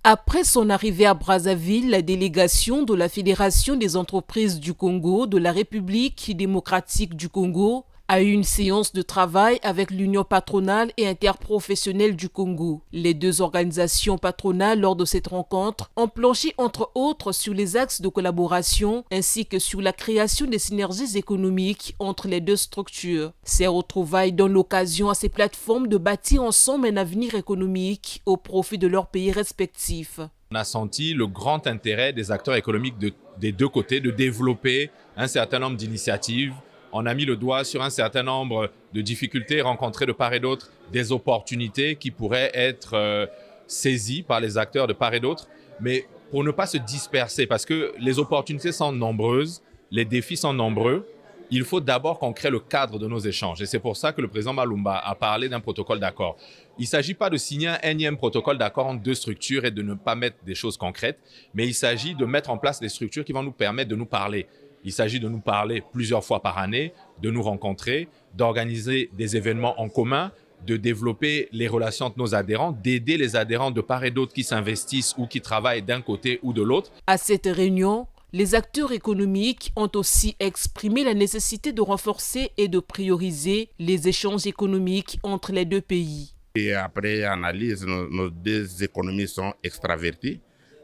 Après son arrivée à Brazzaville, la délégation de la Fédération des entreprises du Congo de la République démocratique du Congo a eu une séance de travail avec l'Union patronale et interprofessionnelle du Congo. Les deux organisations patronales, lors de cette rencontre, ont planché entre autres sur les axes de collaboration ainsi que sur la création des synergies économiques entre les deux structures. Ces retrouvailles donnent l'occasion à ces plateformes de bâtir ensemble un avenir économique au profit de leurs pays respectifs. On a senti le grand intérêt des acteurs économiques des deux côtés de développer un certain nombre d'initiatives. On a mis le doigt sur un certain nombre de difficultés rencontrées de part et d'autre, des opportunités qui pourraient être saisies par les acteurs de part et d'autre, mais pour ne pas se disperser, parce que les opportunités sont nombreuses, les défis sont nombreux, il faut d'abord qu'on crée le cadre de nos échanges. Et c'est pour ça que le président Malumba a parlé d'un protocole d'accord. Il ne s'agit pas de signer un énième protocole d'accord entre deux structures et de ne pas mettre des choses concrètes, mais il s'agit de mettre en place des structures qui vont nous permettre de nous parler. Il s'agit de nous parler plusieurs fois par année, de nous rencontrer, d'organiser des événements en commun, de développer les relations entre nos adhérents, d'aider les adhérents de part et d'autre qui s'investissent ou qui travaillent d'un côté ou de l'autre. À cette réunion, les acteurs économiques ont aussi exprimé la nécessité de renforcer et de prioriser les échanges économiques entre les deux pays. Et après analyse, nos deux économies sont extraverties.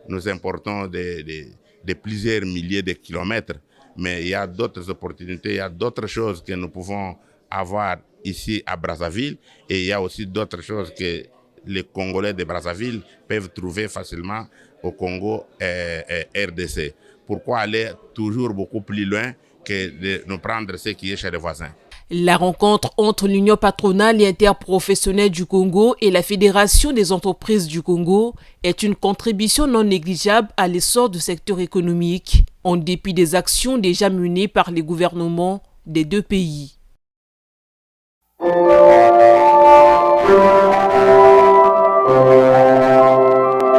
Nous importons de plusieurs milliers de kilomètres. Mais il y a d'autres opportunités, il y a d'autres choses que nous pouvons avoir ici à Brazzaville et il y a aussi d'autres choses que les Congolais de Brazzaville peuvent trouver facilement au Congo et RDC. Pourquoi aller toujours beaucoup plus loin que de nous prendre ce qui est chez les voisins? La rencontre entre l'Union patronale et interprofessionnelle du Congo et la Fédération des entreprises du Congo est une contribution non négligeable à l'essor du secteur économique, en dépit des actions déjà menées par les gouvernements des deux pays.